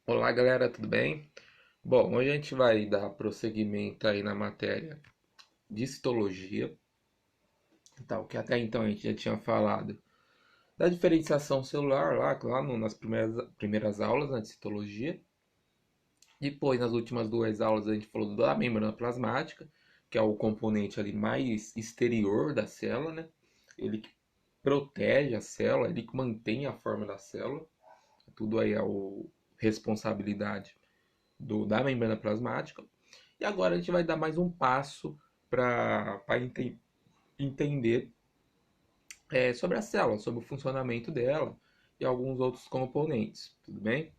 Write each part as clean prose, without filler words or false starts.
Olá, galera, tudo bem? Bom, hoje a gente vai dar prosseguimento aí na matéria de histologia, tal, que até então a gente já tinha falado da diferenciação celular nas primeiras aulas, né, de citologia. Depois, nas últimas duas aulas, a gente falou da membrana plasmática, que é o componente ali mais exterior da célula, né? Ele que protege a célula, ele que mantém a forma da célula. Tudo aí é responsabilidade da membrana plasmática. E agora a gente vai dar mais um passo para entender sobre a célula, sobre o funcionamento dela e alguns outros componentes, tudo bem?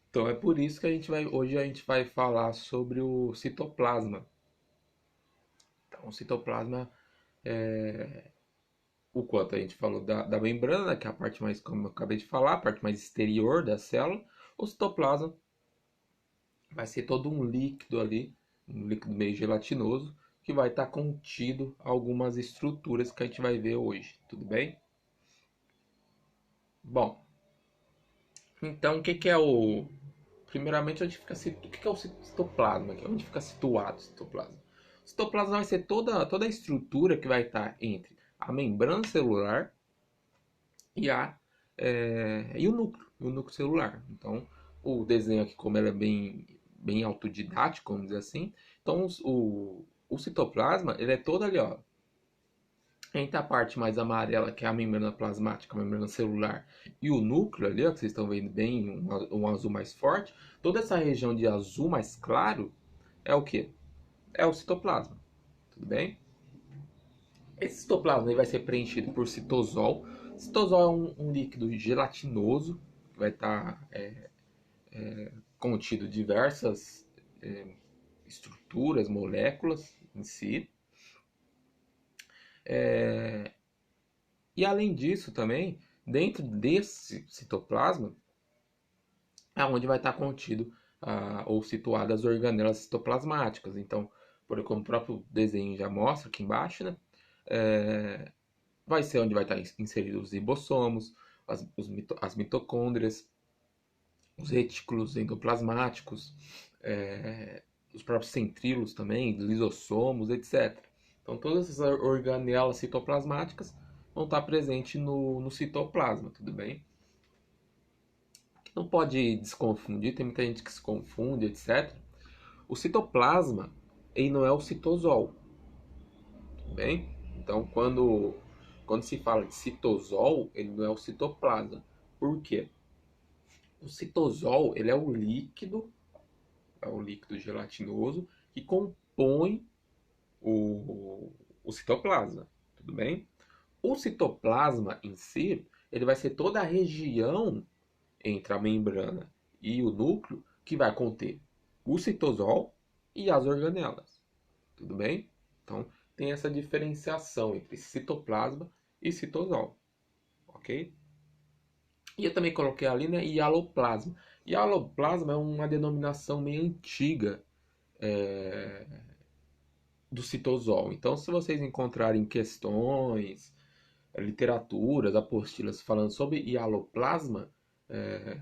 Então é por isso que hoje a gente vai falar sobre o citoplasma. Então, o citoplasma, o quanto a gente falou da membrana, que é a parte mais, como eu acabei de falar, a parte mais exterior da célula, o citoplasma vai ser todo um líquido ali, um líquido meio gelatinoso, que vai estar contido algumas estruturas que a gente vai ver hoje, tudo bem? Bom, então o que que é o. Primeiramente, o que que é o citoplasma? Onde fica situado o citoplasma? O citoplasma vai ser toda a estrutura que vai estar entre a membrana celular e, o núcleo celular. Então, o desenho aqui, como ele é bem autodidático, vamos dizer assim, então o citoplasma, ele é todo ali, ó, entre a parte mais amarela, que é a membrana plasmática, a membrana celular, e o núcleo ali, ó, que vocês estão vendo bem, um azul mais forte, toda essa região de azul mais claro é o que? É o citoplasma, tudo bem? Esse citoplasma vai ser preenchido por citosol. Citosol é um líquido gelatinoso, que vai estar contido diversas é, estruturas, moléculas em si. E além disso também, dentro desse citoplasma, é onde vai estar contido ou situado as organelas citoplasmáticas. Então, como o próprio desenho já mostra aqui embaixo, né? É, vai ser onde vai estar inseridos os ribossomos, as mitocôndrias, os retículos endoplasmáticos, os próprios centríolos também, lisossomos, etc. Então, todas essas organelas citoplasmáticas vão estar presentes no citoplasma, tudo bem? Não pode desconfundir, tem muita gente que se confunde, etc. O citoplasma, ele não é o citosol, tudo bem? Então, quando se fala de citosol, ele não é o citoplasma. Por quê? O citosol, ele é o líquido gelatinoso que compõe o citoplasma, tudo bem? O citoplasma em si, ele vai ser toda a região entre a membrana e o núcleo que vai conter o citosol e as organelas. Tudo bem? Então, tem essa diferenciação entre citoplasma e citosol, ok? E eu também coloquei ali, né, hialoplasma. Hialoplasma é uma denominação meio antiga é, do citosol. Então, se vocês encontrarem questões, literaturas, apostilas falando sobre hialoplasma, é,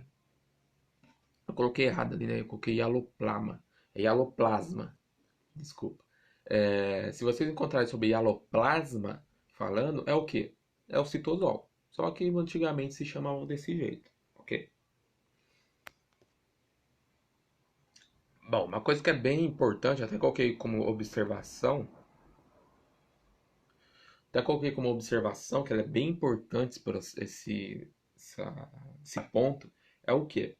eu coloquei errado ali, né? Eu coloquei hialoplama. É hialoplasma, desculpa. Se vocês encontrarem sobre hialoplasma falando, é o que? É o citosol. Só que antigamente se chamavam desse jeito, ok? Bom, uma coisa que é bem importante, até coloquei como observação que ela é bem importante para esse ponto, é o que?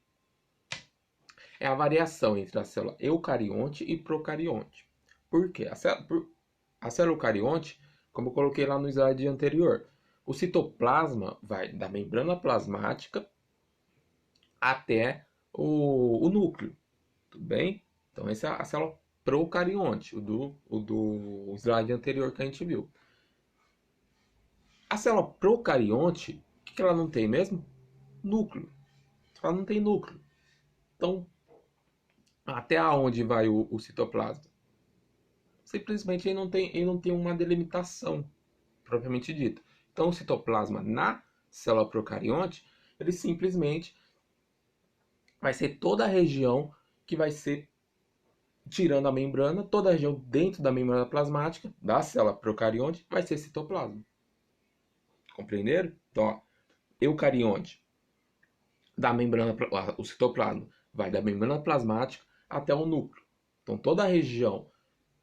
É a variação entre a célula eucarionte e procarionte. Por quê? A célula eucarionte, como eu coloquei lá no slide anterior, o citoplasma vai da membrana plasmática até o núcleo, tudo bem? Então, essa é a célula procarionte, o do slide anterior que a gente viu. A célula procarionte, o que ela não tem mesmo? Núcleo. Ela não tem núcleo. Então, até onde vai o citoplasma? Simplesmente ele não tem uma delimitação propriamente dita. Então, o citoplasma na célula procarionte, ele simplesmente vai ser toda a região que vai ser, tirando a membrana, toda a região dentro da membrana plasmática da célula procarionte vai ser citoplasma. Compreenderam? Então, ó, eucarionte, da membrana, o citoplasma vai da membrana plasmática até o núcleo. Então, toda a região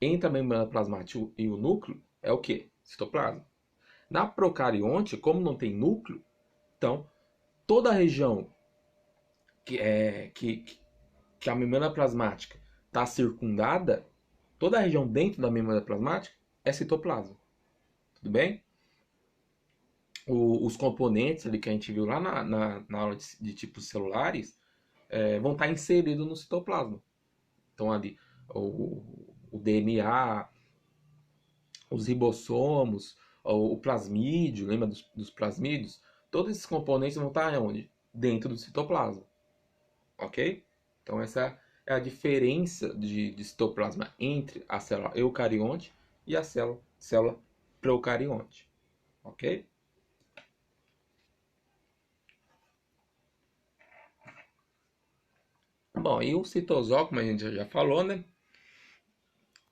entre a membrana plasmática e o núcleo é o que? Citoplasma. Na procarionte, como não tem núcleo, então toda a região que a membrana plasmática está circundada, toda a região dentro da membrana plasmática é citoplasma. Tudo bem? Os componentes ali que a gente viu lá na aula de tipos celulares vão estar inseridos no citoplasma. Então ali o DNA, os ribossomos, o plasmídio, lembra dos plasmídios? Todos esses componentes vão estar onde? Dentro do citoplasma. Ok? Então essa é a diferença de citoplasma entre a célula eucarionte e a célula procarionte. Ok? Bom, e o citosol, como a gente já falou, né?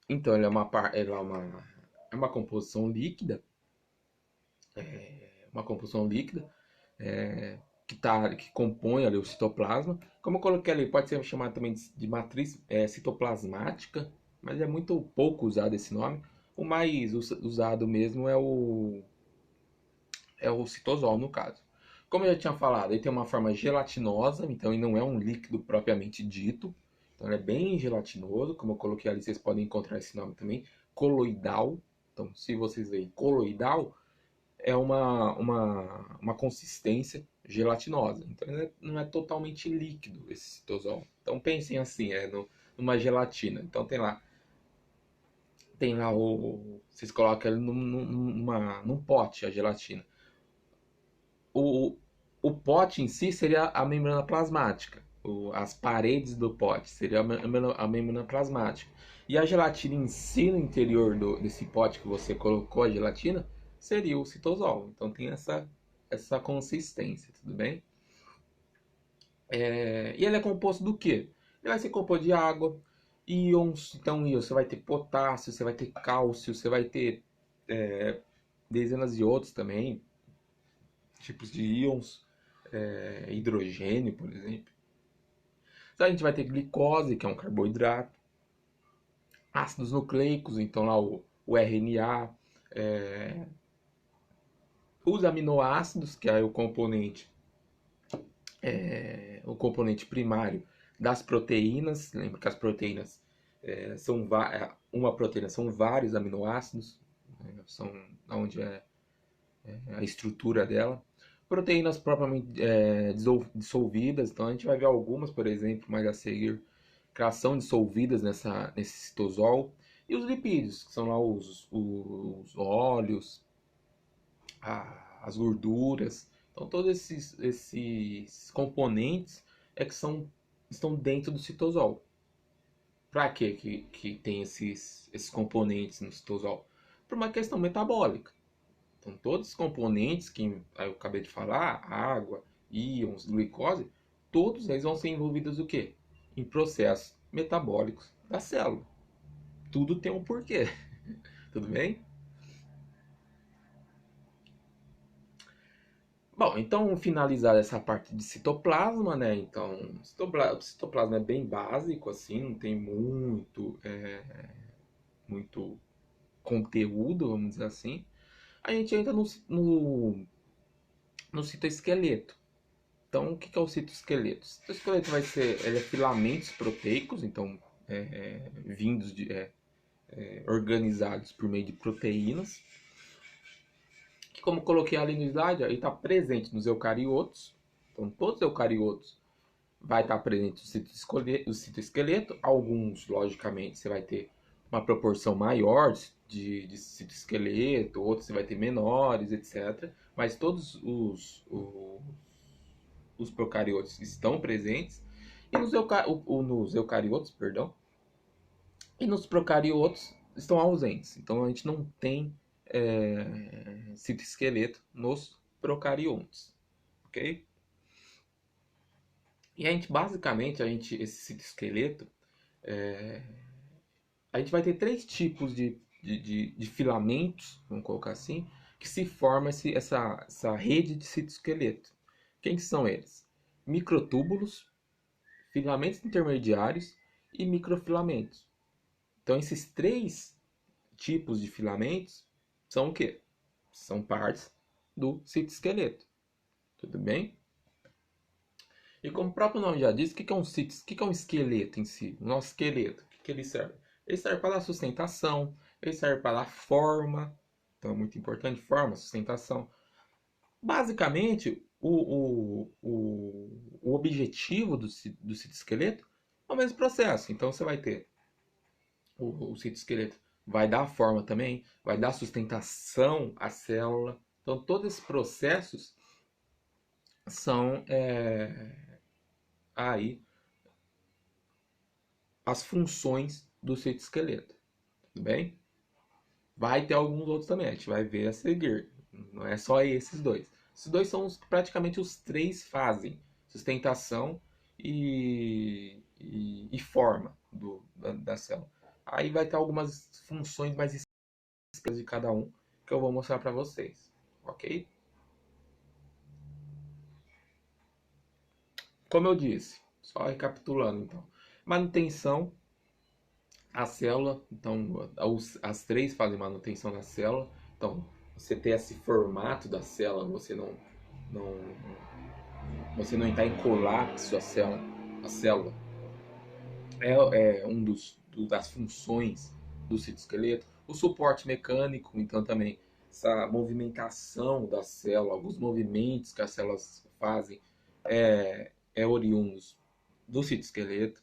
Então é uma composição líquida, uma composição líquida que compõe ali o citoplasma. Como eu coloquei ali, pode ser chamado também de matriz citoplasmática, mas é muito pouco usado esse nome. O mais usado mesmo é o citosol, no caso. Como eu já tinha falado, ele tem uma forma gelatinosa, então ele não é um líquido propriamente dito. Então ele é bem gelatinoso, como eu coloquei ali, vocês podem encontrar esse nome também, coloidal. Então, se vocês veem coloidal, é uma consistência gelatinosa. Então ele não é totalmente líquido esse citosol. Então pensem assim, numa gelatina. Então tem lá vocês colocam ele num pote a gelatina. O, o pote em si seria a membrana plasmática. As paredes do pote seria a membrana plasmática. E a gelatina em si, no interior desse pote que você colocou a gelatina, seria o citosol. Então tem essa consistência, tudo bem? E ele é composto do quê? Ele vai ser composto de água, íons. Então, você vai ter potássio, você vai ter cálcio, você vai ter dezenas de outros também, tipos de íons, hidrogênio, por exemplo. Então, a gente vai ter glicose, que é um carboidrato, ácidos nucleicos, então lá o RNA, os aminoácidos, que é o componente primário das proteínas. Lembra que as proteínas uma proteína são vários aminoácidos, são onde é a estrutura dela. Proteínas propriamente dissolvidas, então a gente vai ver algumas, por exemplo, mais a seguir, que são dissolvidas nesse citosol. E os lipídios, que são lá os óleos, as gorduras. Então todos esses componentes estão dentro do citosol. Para que tem esses componentes no citosol? Por uma questão metabólica. Então, todos os componentes que eu acabei de falar, água, íons, glicose, todos eles vão ser envolvidos o quê? Em processos metabólicos da célula. Tudo tem um porquê. Tudo bem? Bom, então finalizar essa parte de citoplasma, né? Então, o citoplasma é bem básico, assim, não tem muito conteúdo, vamos dizer assim. A gente entra no citoesqueleto. Então, o que é o citoesqueleto? O citoesqueleto ele é filamentos proteicos, então vindos organizados por meio de proteínas, que, como coloquei ali no slide, ele está presente nos eucariotos. Então, todos os eucariotos vai estar presente o citoesqueleto. Alguns, logicamente, você vai ter uma proporção maior de citoesqueleto, outros você vai ter menores, etc. Mas todos os procariotos estão presentes. E nos eucariotos, perdão, e nos procariotos estão ausentes. Então a gente não tem citoesqueleto nos procariontes, ok? E a gente, basicamente, esse citoesqueleto, a gente vai ter três tipos de filamentos, vamos colocar assim, que se forma essa rede de citoesqueleto. Quem que são eles? Microtúbulos, filamentos intermediários e microfilamentos. Então, esses três tipos de filamentos são o quê? São partes do citoesqueleto. Tudo bem? E como o próprio nome já diz, o que é um o que é um esqueleto em si? O nosso esqueleto, o que ele serve? Ele serve para a sustentação, ele serve para a forma, então é muito importante, forma, sustentação. Basicamente, o objetivo do citoesqueleto é o mesmo processo. Então você vai ter o citoesqueleto, vai dar forma também, vai dar sustentação à célula. Então todos esses processos são aí as funções do citoesqueleto, tudo bem? Vai ter alguns outros também, a gente vai ver a seguir. Não é só esses dois. Esses dois são praticamente os três fazem sustentação e forma da célula. Aí vai ter algumas funções mais específicas de cada um que eu vou mostrar para vocês, ok? Como eu disse, só recapitulando então, manutenção a célula, então as três fazem manutenção da célula. Então, você ter esse formato da célula, não você não está em colapso a célula é um das funções do citoesqueleto. O suporte mecânico, então também essa movimentação da célula, alguns movimentos que as células fazem é oriundos do citoesqueleto.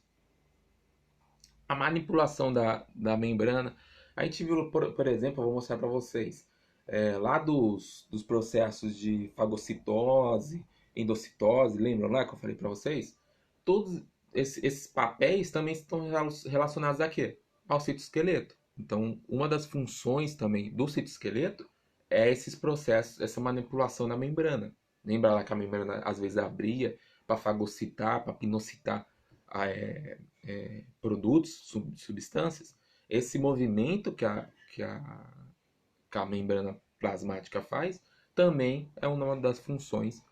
A manipulação da membrana. A gente viu, por exemplo, eu vou mostrar para vocês, lá dos processos de fagocitose, endocitose, lembram lá que eu falei para vocês? Todos esses papéis também estão relacionados a quê? Ao citoesqueleto. Então, uma das funções também do citoesqueleto é esses processos, essa manipulação da membrana. Lembra lá que a membrana às vezes abria para fagocitar, para pinocitar produtos, substâncias? Esse movimento que a membrana plasmática faz também é uma das funções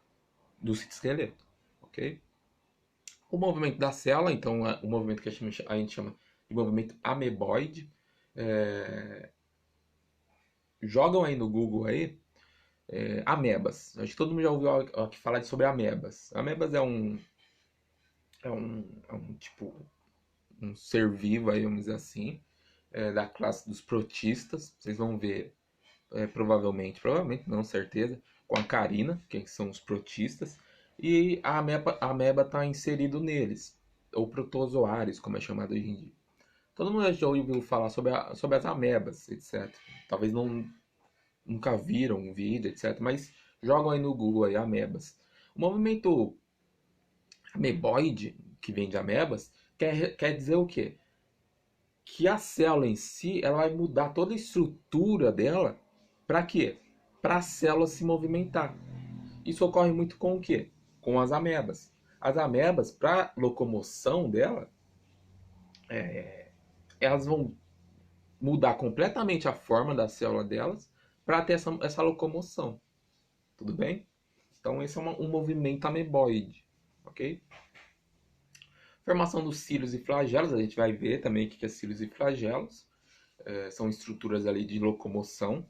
do citoesqueleto, ok? O movimento da célula, então, o movimento que a gente chama de movimento ameboide. Jogam aí no Google aí, amebas. Acho que todo mundo já ouviu aqui falar sobre amebas. Amebas é um tipo, um ser vivo aí, vamos dizer assim, da classe dos protistas. Vocês vão ver, provavelmente não, certeza, com a carina, que são os protistas, e a ameba está inserido neles, ou protozoários, como é chamado hoje em dia. Todo mundo já ouviu falar sobre as amebas, etc. Talvez nunca viram um vídeo, etc. Mas jogam aí no Google aí, amebas. O movimento ameboide, que vem de amebas, quer dizer o quê? Que a célula em si, ela vai mudar toda a estrutura dela para quê? Para a célula se movimentar. Isso ocorre muito com o quê? Com as amebas. As amebas, para locomoção dela, elas vão mudar completamente a forma da célula delas para ter essa locomoção. Tudo bem? Então esse é um movimento ameboide, ok? Formação dos cílios e flagelos, a gente vai ver também o que é cílios e flagelos. São estruturas ali de locomoção.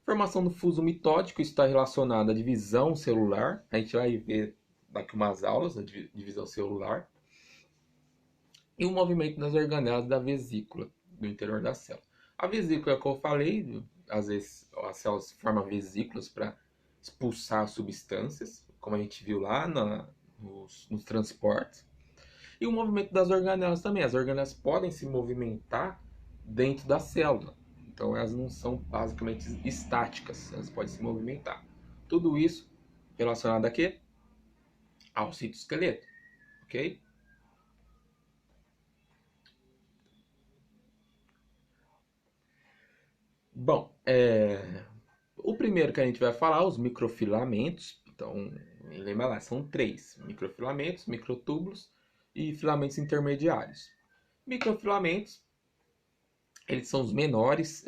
Formação do fuso mitótico, isso está relacionado à divisão celular. A gente vai ver daqui umas aulas a divisão celular. E o movimento das organelas da vesícula, do interior da célula. A vesícula, que eu falei, às vezes as células formam vesículas para expulsar substâncias, como a gente viu lá nos transportes. E o movimento das organelas também. As organelas podem se movimentar dentro da célula. Então elas não são basicamente estáticas, elas podem se movimentar. Tudo isso relacionado a quê? Ao citoesqueleto, ok? Bom, o primeiro que a gente vai falar, os microfilamentos. Então, Lembra lá, são três: microfilamentos, microtúbulos e filamentos intermediários. Microfilamentos, eles são os menores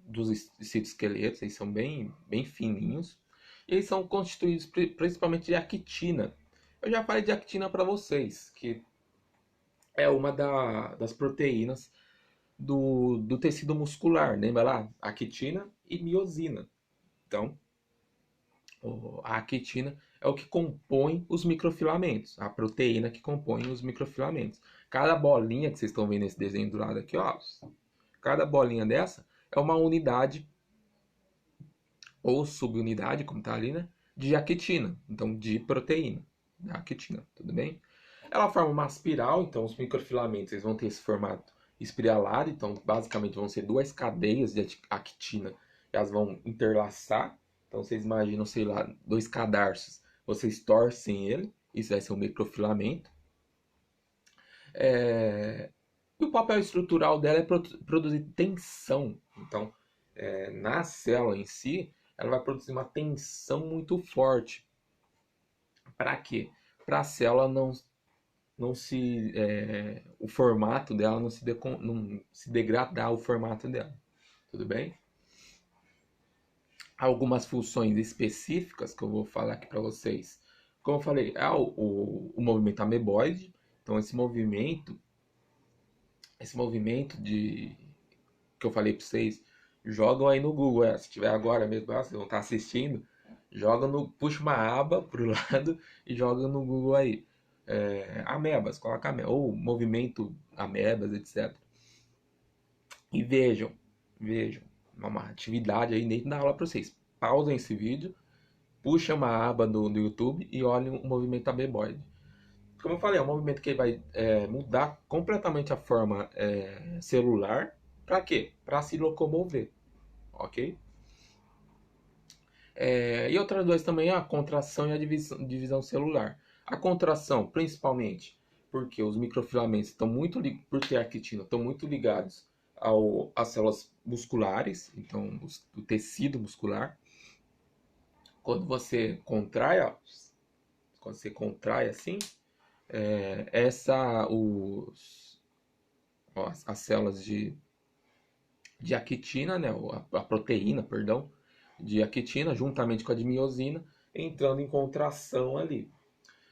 dos citoesqueletos, eles são bem fininhos. E eles são constituídos principalmente de actina. Eu já falei de actina para vocês, que é uma das proteínas do tecido muscular. Lembra lá? Actina e miosina. Então, a actina é o que compõe os microfilamentos, a proteína que compõe os microfilamentos. Cada bolinha que vocês estão vendo nesse desenho do lado aqui, ó, cada bolinha dessa é uma unidade ou subunidade, como está ali, né, de actina, então de proteína, da actina, tudo bem? Ela forma uma espiral, então os microfilamentos eles vão ter esse formato espiralado, então basicamente vão ser duas cadeias de actina, elas vão interlaçar. Então vocês imaginam, sei lá, dois cadarços, vocês torcem ele, isso vai ser um microfilamento. E o papel estrutural dela é produzir tensão. Então, na célula em si, ela vai produzir uma tensão muito forte. Para quê? Para a célula não se o formato dela não se degradar o formato dela. Tudo bem? Algumas funções específicas que eu vou falar aqui para vocês. Como eu falei, é o movimento ameboide. Então esse movimento de que eu falei para vocês, jogam aí no Google, se tiver agora mesmo, vocês vão estar assistindo, puxa uma aba pro lado e joga no Google aí. Amebas, coloca amebas, ou movimento amebas, etc. E vejam, uma atividade aí dentro da aula para vocês. Pausem esse vídeo, puxa uma aba no YouTube e olhem o movimento ameboide. Como eu falei, é um movimento que vai mudar completamente a forma celular. Para quê? Para se locomover, ok? E outras duas também é a contração e a divisão celular. A contração, principalmente, porque os microfilamentos estão por ter actina, estão muito ligados às células musculares, então o tecido muscular. Quando você contrai, ó, quando você contrai assim, as células de actina, né, a proteína, perdão, de actina, juntamente com a de miosina, entrando em contração ali.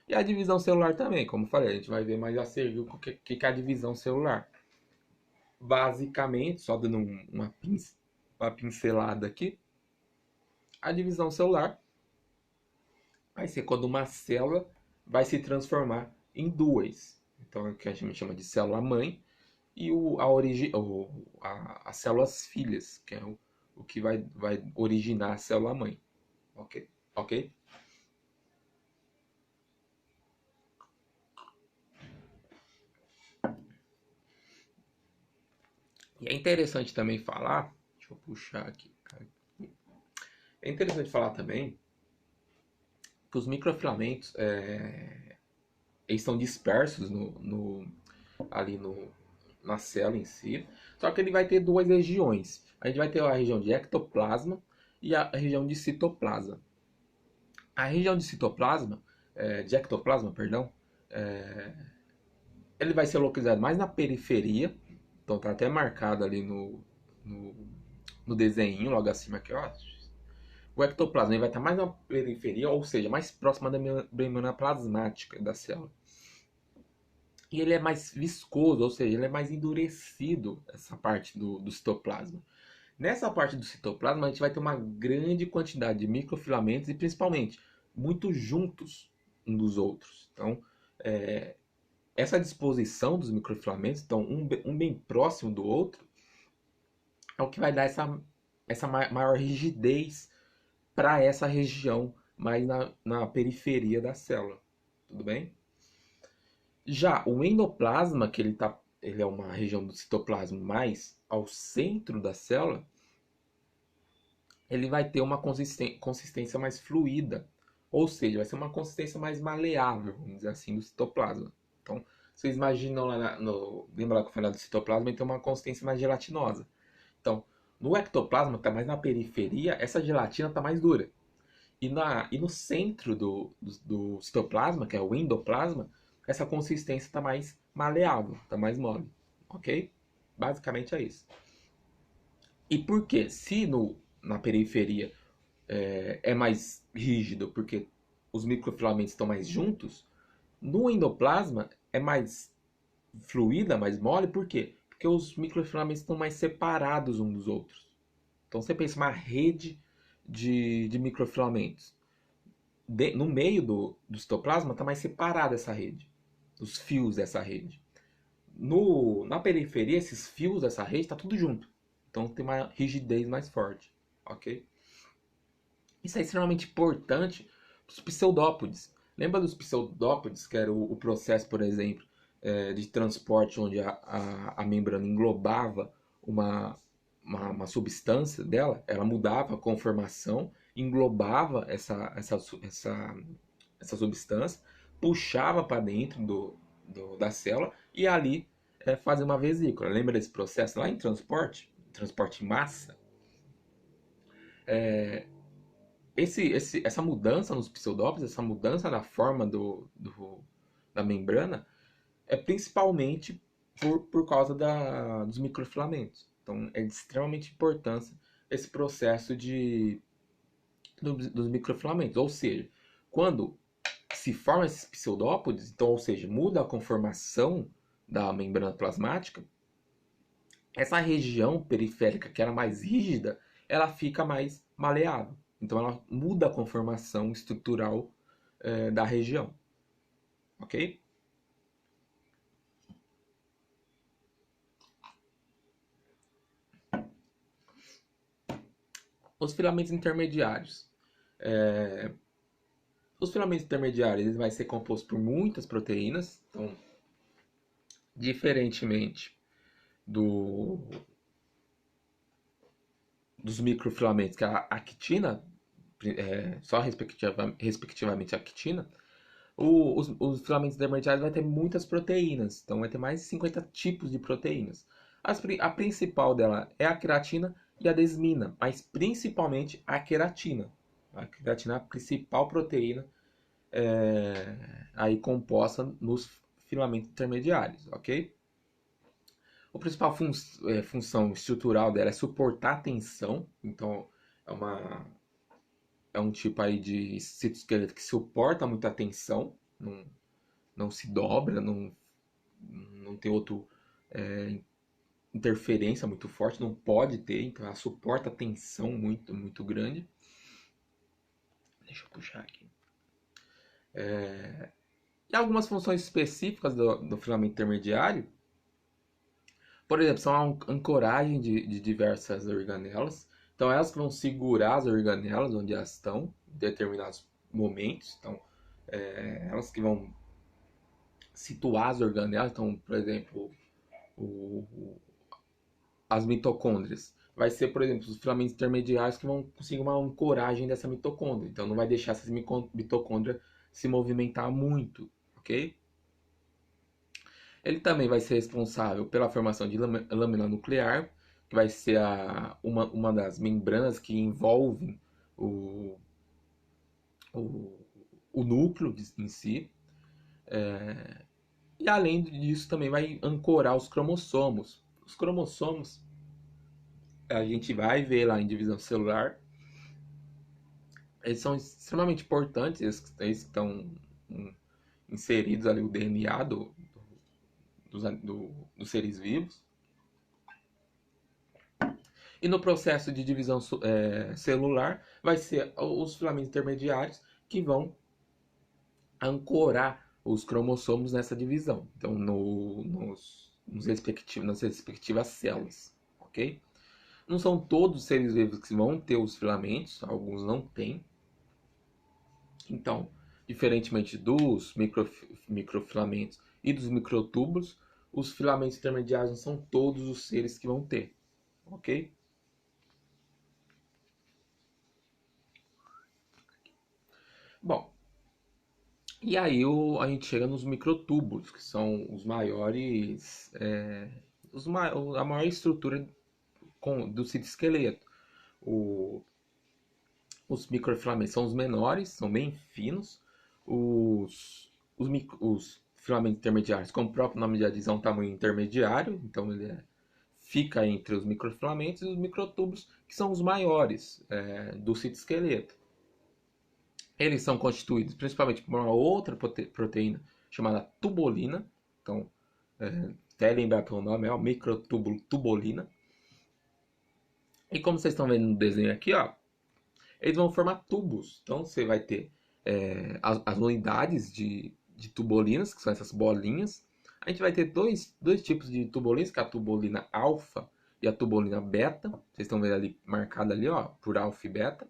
E a divisão celular também, como eu falei, a gente vai ver mais a seguir o que é a divisão celular. Basicamente, só dando uma pincelada aqui, a divisão celular vai ser quando uma célula vai se transformar em duas. Então, é o que a gente chama de célula-mãe e as células filhas, que é o que vai originar a célula-mãe. Ok? E é interessante também falar, deixa eu puxar aqui. É interessante falar também que os microfilamentos eles estão dispersos ali na célula em si, só que ele vai ter duas regiões. A gente vai ter a região de ectoplasma e a região de citoplasma. A região de citoplasma, de ectoplasma, perdão, ele vai ser localizado mais na periferia, então tá até marcado ali no desenho logo acima aqui, ó. O ectoplasma ele vai estar mais na periferia, ou seja, mais próxima da membrana plasmática da célula. E ele é mais viscoso, ou seja, ele é mais endurecido, essa parte do citoplasma. Nessa parte do citoplasma, a gente vai ter uma grande quantidade de microfilamentos e, principalmente, muito juntos um dos outros. Então, essa disposição dos microfilamentos, então, um bem próximo do outro, é o que vai dar essa maior rigidez para essa região mais na periferia da célula. Tudo bem? Já o endoplasma, que ele é uma região do citoplasma mais ao centro da célula, ele vai ter uma consistência mais fluida, ou seja, vai ser uma consistência mais maleável, vamos dizer assim, do citoplasma. Então, vocês imaginam lembra lá que eu falei do citoplasma, ele tem uma consistência mais gelatinosa. Então, no ectoplasma, que está mais na periferia, essa gelatina está mais dura. E no centro do citoplasma, que é o endoplasma, essa consistência está mais maleável, está mais mole, ok? Basicamente é isso. E por quê? Se na periferia é mais rígido, porque os microfilamentos estão mais juntos, no endoplasma é mais fluida, mais mole, por quê? Porque os microfilamentos estão mais separados uns dos outros. Então você pensa uma rede de microfilamentos. No meio do citoplasma está mais separada essa rede, os fios dessa rede. Na periferia, esses fios dessa rede está tudo junto. Então tem uma rigidez mais forte, ok? Isso é extremamente importante para os pseudópodes. Lembra dos pseudópodes, que era o processo, por exemplo, de transporte onde a membrana englobava uma substância dela, ela mudava a conformação, englobava essa substância, puxava para dentro da célula e ali fazia uma vesícula. Lembra desse processo lá em transporte em massa? Essa mudança nos pseudópodes, essa mudança na forma da membrana, é principalmente por causa dos microfilamentos. Então, é de extremamente importância esse processo dos microfilamentos. Ou seja, quando se formam esses pseudópodes, então, ou seja, muda a conformação da membrana plasmática, essa região periférica que era mais rígida, ela fica mais maleável. Então ela muda a conformação estrutural da região. Ok? Os filamentos intermediários. Os filamentos intermediários eles vão ser compostos por muitas proteínas. Então, diferentemente do, dos microfilamentos, que é a actina, só respectivamente a actina, os filamentos intermediários vai ter muitas proteínas, então vai ter mais de 50 tipos de proteínas. A principal dela é a queratina e a desmina, mas principalmente a queratina. A queratina é a principal proteína aí composta nos filamentos intermediários, ok? A principal função estrutural dela é suportar a tensão, então é uma é um tipo aí de citoesqueleto que suporta muita tensão, não se dobra, não tem outro interferência muito forte, não pode ter, então ela suporta tensão muito, muito grande. Deixa eu puxar aqui. E algumas funções específicas do filamento intermediário, por exemplo, são a ancoragem de diversas organelas. Então, elas que vão segurar as organelas onde elas estão, em determinados momentos. Então, elas que vão situar as organelas. Então, por exemplo, as mitocôndrias. Vai ser, por exemplo, os filamentos intermediários que vão conseguir uma ancoragem dessa mitocôndria. Então, não vai deixar essa mitocôndria se movimentar muito, ok? Ele também vai ser responsável pela formação de lâmina nuclear, que vai ser uma das membranas que envolvem o, o, o núcleo em si. E além disso, também vai ancorar os cromossomos. Os cromossomos a gente vai ver lá em divisão celular. Eles são extremamente importantes, eles estão inseridos ali o DNA dos seres vivos. E no processo de divisão celular, vai ser os filamentos intermediários que vão ancorar os cromossomos nessa divisão. Então, nas respectivas células, ok? Não são todos os seres vivos que vão ter os filamentos, alguns não têm. Então, diferentemente dos microfilamentos e dos microtúbulos, os filamentos intermediários não são todos os seres que vão ter, ok? Bom, e aí a gente chega nos microtúbulos, que são os maiores, a maior estrutura do citoesqueleto. O, Os microfilamentos são os menores, são bem finos. Os filamentos intermediários, como o próprio nome já diz, é um tamanho intermediário, então fica entre os microfilamentos e os microtúbulos, que são os maiores do citoesqueleto. Eles são constituídos principalmente por uma outra proteína chamada tubolina. Então, até lembrar pelo nome, é o microtúbulo tubolina. E como vocês estão vendo no desenho aqui, ó, eles vão formar tubos. Então, você vai ter as unidades de tubolinas, que são essas bolinhas. A gente vai ter dois tipos de tubolinas, que é a tubolina alfa e a tubolina beta. Vocês estão vendo ali, marcada ali, ó, por alfa e beta.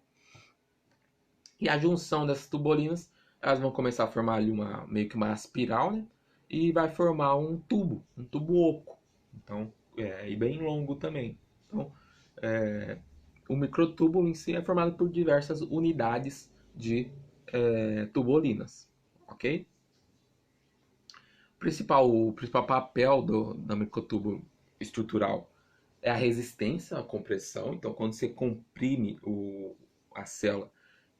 E a junção dessas tubolinas, elas vão começar a formar ali meio que uma espiral, né? E vai formar um tubo oco. Então, e bem longo também. Então, o microtúbulo em si é formado por diversas unidades de tubolinas, ok? O principal papel da microtúbulo estrutural é a resistência à compressão. Então, quando você comprime a célula,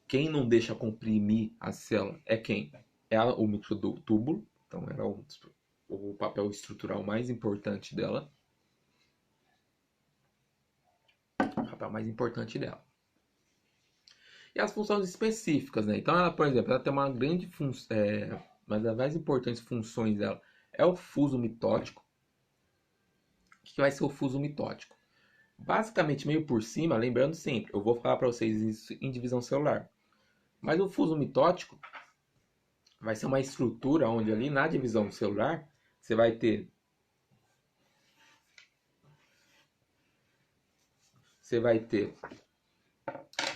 quem não deixa comprimir a célula é quem? É o microtúbulo. Então, era o papel estrutural mais importante dela. O papel mais importante dela. E as funções específicas, né? Então, ela, por exemplo, ela tem uma grande função, mas as mais importantes funções dela é o fuso mitótico. O que vai ser o fuso mitótico? Basicamente, meio por cima, lembrando sempre, eu vou falar para vocês isso em divisão celular. Mas o fuso mitótico vai ser uma estrutura onde ali na divisão celular você vai ter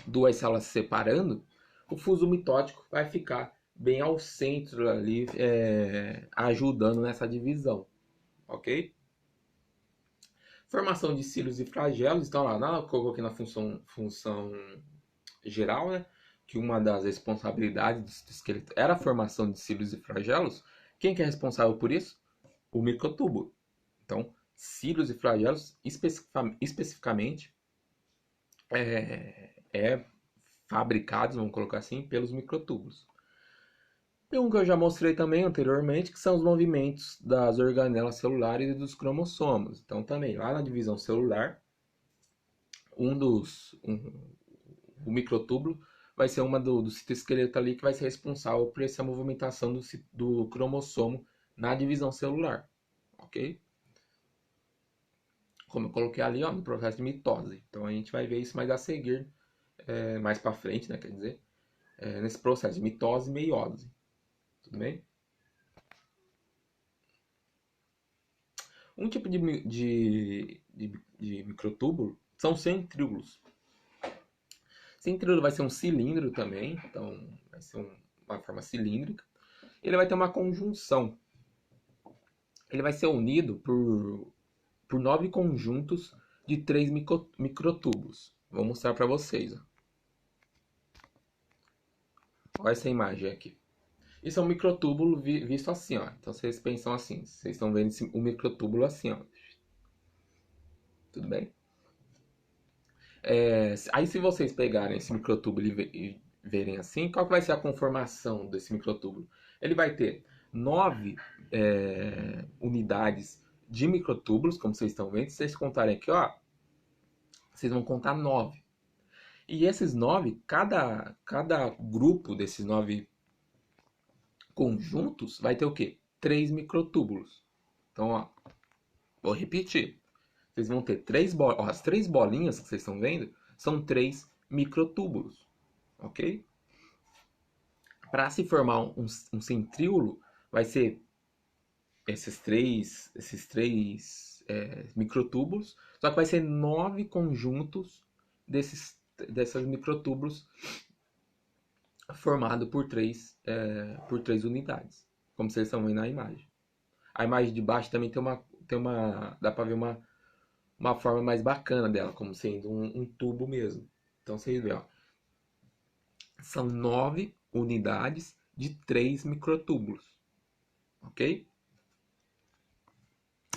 duas células se separando. O fuso mitótico vai ficar bem ao centro ali, ajudando nessa divisão, ok? Formação de cílios e flagelos. Então lá, eu coloquei na função geral, né? Que uma das responsabilidades do esqueleto era a formação de cílios e flagelos. Quem que é responsável por isso? O microtúbulo. Então, cílios e flagelos, especificamente, fabricados, vamos colocar assim, pelos microtúbulos. E um que eu já mostrei também anteriormente, que são os movimentos das organelas celulares e dos cromossomos. Então, também, lá na divisão celular, o microtúbulo vai ser uma do citoesqueleto ali que vai ser responsável por essa movimentação do cromossomo na divisão celular, ok? Como eu coloquei ali, ó, no processo de mitose. Então a gente vai ver isso mais a seguir, mais para frente, né? Quer dizer, nesse processo de mitose e meiose. Tudo bem? Um tipo de microtúbulo são centríolos. Centríolo vai ser um cilindro também, então vai ser uma forma cilíndrica. Ele vai ter uma conjunção. Ele vai ser unido por 9 conjuntos de 3 microtúbulos. Vou mostrar para vocês. Olha essa imagem aqui. Isso é um microtúbulo visto assim, ó. Então vocês pensam assim, vocês estão vendo o microtúbulo assim, ó. Tudo bem? Aí se vocês pegarem esse microtúbulo e verem assim, qual que vai ser a conformação desse microtúbulo? Ele vai ter 9 unidades de microtúbulos, como vocês estão vendo. Se vocês contarem aqui, ó, vocês vão contar 9. E esses 9, cada grupo desses 9 conjuntos vai ter o quê? 3 microtúbulos. Então, ó, vou repetir. Vocês vão ter as 3 bolinhas que vocês estão vendo são 3 microtúbulos, ok? Para se formar um centríolo, vai ser esses três microtúbulos, só que vai ser 9 conjuntos dessas microtúbulos formado por três unidades, como vocês estão vendo na imagem. A imagem de baixo também dá para ver uma forma mais bacana dela, como sendo um tubo mesmo. Então vocês veem, ó, são 9 unidades de 3 microtúbulos, ok?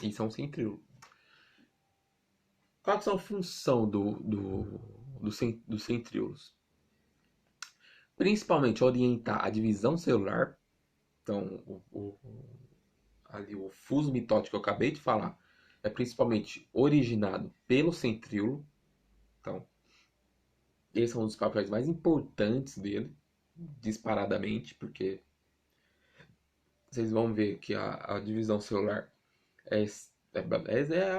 Isso é um centríolo. Qual que é a função dos centríolos? principalmente orientar a divisão celular. Então, ali o fuso mitótico que eu acabei de falar é principalmente originado pelo centríolo. Então, esse é um dos papéis mais importantes dele, disparadamente, porque vocês vão ver que a divisão celular é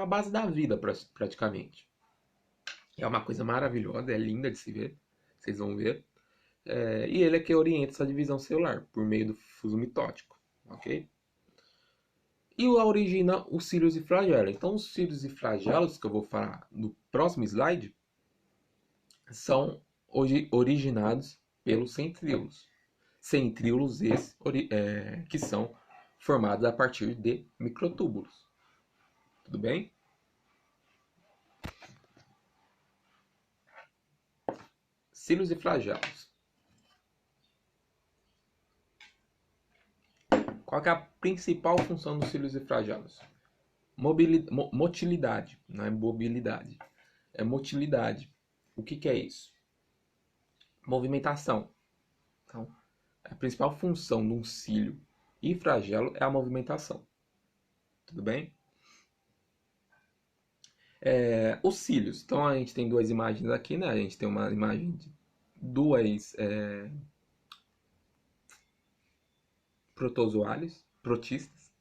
a base da vida, praticamente. É uma coisa maravilhosa, é linda de se ver, vocês vão ver. E ele é que orienta essa divisão celular, por meio do fuso mitótico, ok? E origina os cílios e flagelos. Então, os cílios e flagelos, que eu vou falar no próximo slide, são originados pelos centríolos. Centríolos esses que são formados a partir de microtúbulos. Tudo bem? Cílios e flagelos. Qual é a principal função dos cílios e flagelos? Motilidade, não é mobilidade. É motilidade. O que é isso? Movimentação. Então, a principal função de um cílio e flagelo é a movimentação. Tudo bem? Os cílios. Então a gente tem duas imagens aqui, né? A gente tem uma imagem de duas protistas.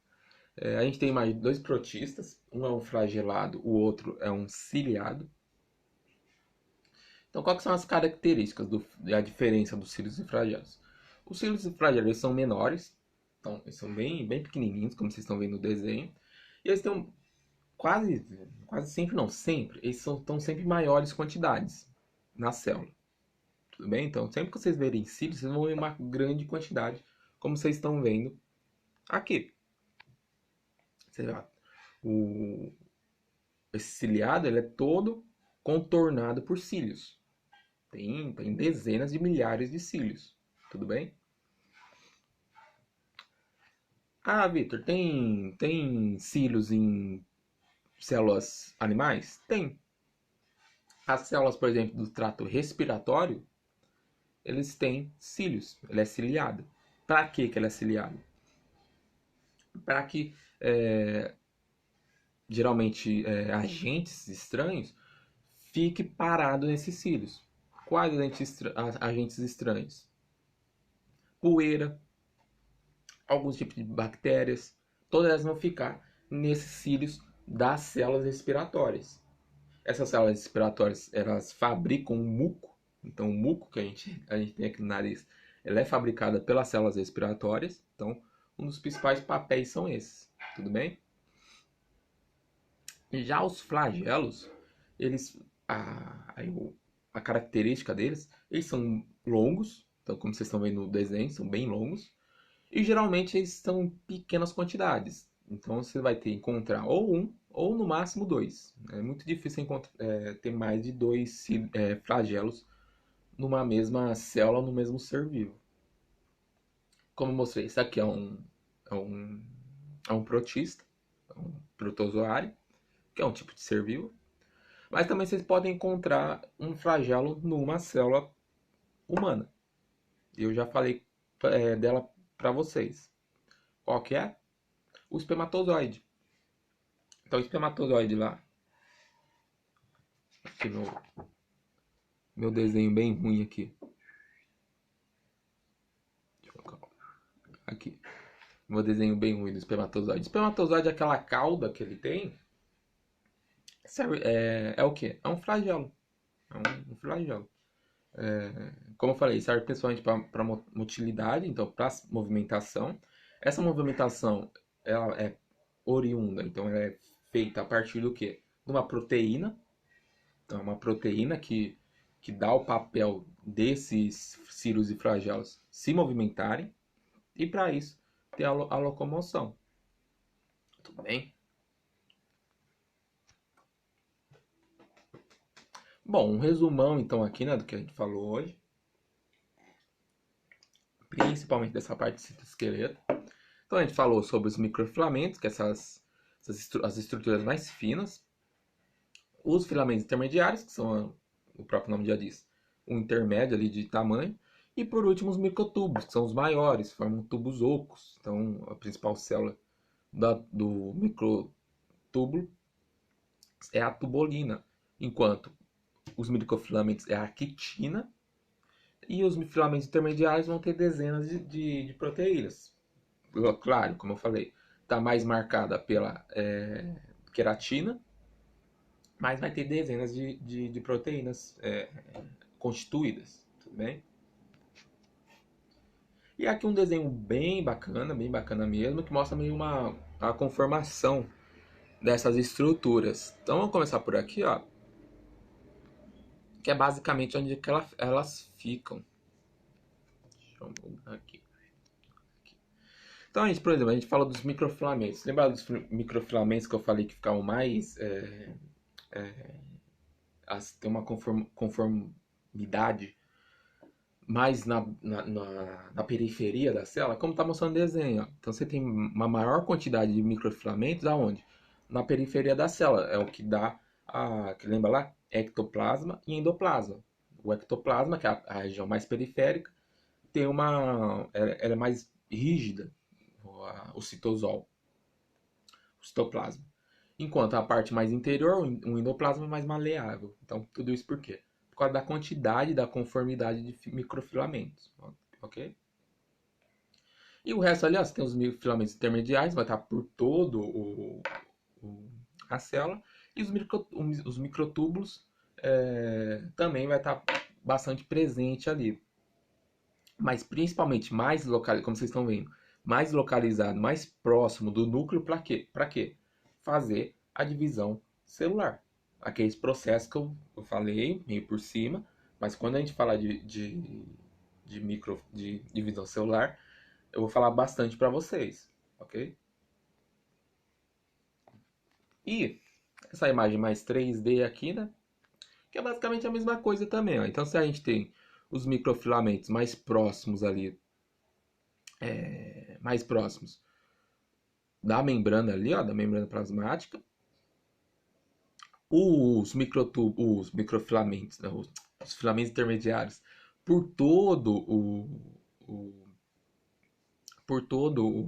A gente tem a imagem de dois protistas. Um é um flagelado, o outro é um ciliado. Então, quais são as características da diferença dos cílios e flagelos? Os cílios e flagelos são menores, então eles são bem pequenininhos, como vocês estão vendo no desenho. E eles têm quase sempre, não, sempre, eles estão sempre em maiores quantidades na célula. Tudo bem? Então, sempre que vocês verem cílios, vocês vão ver uma grande quantidade, como vocês estão vendo aqui. Esse ciliado ele é todo contornado por cílios. Tem dezenas de milhares de cílios. Tudo bem? Ah, Vitor, tem cílios em células animais? Tem. As células, por exemplo, do trato respiratório, eles têm cílios. Ele é ciliado. Para que ele é ciliado? Para que, geralmente, agentes estranhos fiquem parados nesses cílios. Quais agentes estranhos? Poeira, alguns tipos de bactérias, todas elas vão ficar nesses cílios das células respiratórias. Essas células respiratórias, elas fabricam um muco. Então, o muco que a gente tem aqui no nariz, ela é fabricada pelas células respiratórias. Então, um dos principais papéis são esses. Tudo bem? Já os flagelos, a característica deles, eles são longos. Então, como vocês estão vendo no desenho, são bem longos. E geralmente eles estão em pequenas quantidades. Então você vai encontrar ou um ou no máximo dois. É muito difícil ter mais de dois flagelos numa mesma célula, no mesmo ser vivo. Como eu mostrei, esse aqui é um protista, é um protozoário, que é um tipo de ser vivo. Mas também vocês podem encontrar um flagelo numa célula humana. Eu já falei dela para vocês. Qual que é? O espermatozoide. Então, o espermatozoide lá. Aqui meu desenho bem ruim aqui. Aqui. Meu desenho bem ruim do espermatozoide. O espermatozoide é aquela cauda que ele tem. É o que? É um flagelo. É um flagelo. Como eu falei, serve principalmente para motilidade, então para movimentação. Essa movimentação ela é oriunda, então ela é feita a partir do que? De uma proteína. Então, é uma proteína que dá o papel desses cílios e flagelos se movimentarem e para isso ter a locomoção. Tudo bem? Bom, um resumão então aqui, né, do que a gente falou hoje. Principalmente dessa parte do citoesqueleto. Então a gente falou sobre os microfilamentos, que são as estruturas mais finas. Os filamentos intermediários, que são, o próprio nome já diz, um intermédio ali de tamanho. E por último, os microtúbulos, que são os maiores, formam tubos ocos. Então, a principal célula do microtúbulo é a tubolina, enquanto os microfilamentos é a quitina e os filamentos intermediários vão ter dezenas de proteínas. Claro, como eu falei, está mais marcada pela queratina, mas vai ter dezenas de proteínas constituídas, tudo bem? E aqui um desenho bem bacana mesmo, que mostra meio a conformação dessas estruturas. Então vamos começar por aqui, ó, que é basicamente onde que elas ficam. Deixa eu mudar aqui. Então, por exemplo, a gente fala dos microfilamentos. Lembra dos microfilamentos que eu falei que ficavam mais... tem uma conformidade mais na periferia da célula, como está mostrando no desenho. Ó. Então, você tem uma maior quantidade de microfilamentos aonde? Na periferia da célula. É o que dá, que lembra lá? Ectoplasma e endoplasma. O ectoplasma, que é a região mais periférica, tem ela é mais rígida, o citosol, o citoplasma. Enquanto a parte mais interior, o endoplasma é mais maleável. Então, tudo isso por quê? Por causa da quantidade, da conformidade de microfilamentos. Ok? E o resto ali, ó, você tem os filamentos intermediários, vai estar por todo a célula. E os microtúbulos também vai estar bastante presente ali. Mas principalmente mais localizado, como vocês estão vendo, mais localizado, mais próximo do núcleo, para quê? Para quê? Fazer a divisão celular. Aqueles processos que eu falei meio por cima, mas quando a gente falar de divisão celular, eu vou falar bastante para vocês, ok? E essa imagem mais 3D aqui, né? Que é basicamente a mesma coisa também, ó. Então, se a gente tem os microfilamentos mais próximos ali, mais próximos da membrana ali, ó, da membrana plasmática, os microfilamentos, né, os filamentos intermediários, por todo por todo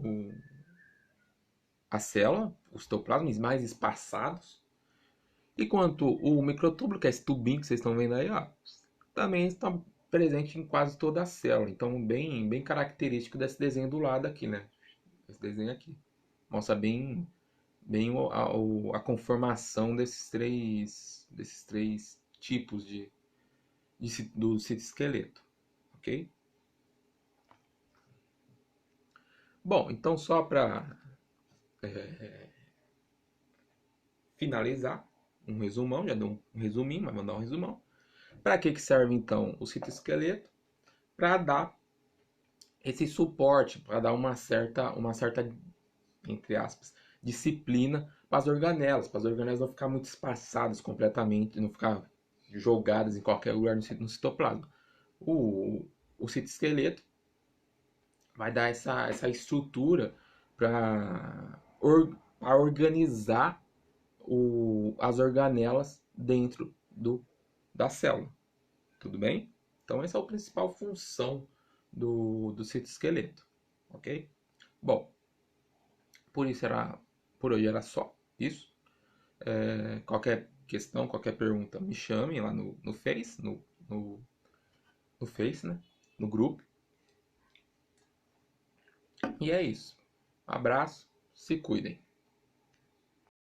a célula, os citoplasmas mais espaçados, enquanto o microtúbulo, que é esse tubinho que vocês estão vendo aí, ó, também está presente em quase toda a célula. Então, bem característico desse desenho do lado aqui, né? Esse desenho aqui. Mostra bem a conformação desses três tipos do citoesqueleto, ok? Bom, então só para finalizar, um resumão, já deu um resuminho, mas vou dar um resumão. Para que serve então o citoesqueleto? Para dar esse suporte, para dar uma certa, entre aspas, disciplina para as organelas não ficar muito espaçadas completamente, não ficar jogadas em qualquer lugar no citoplasma. O citoesqueleto vai dar essa estrutura para organizar as organelas dentro da célula. Tudo bem? Então essa é a principal função do citoesqueleto. Ok? Bom, por hoje era só isso. Qualquer questão, qualquer pergunta, me chame lá no Face, no Face, né? No grupo. E é isso. Um abraço, se cuidem.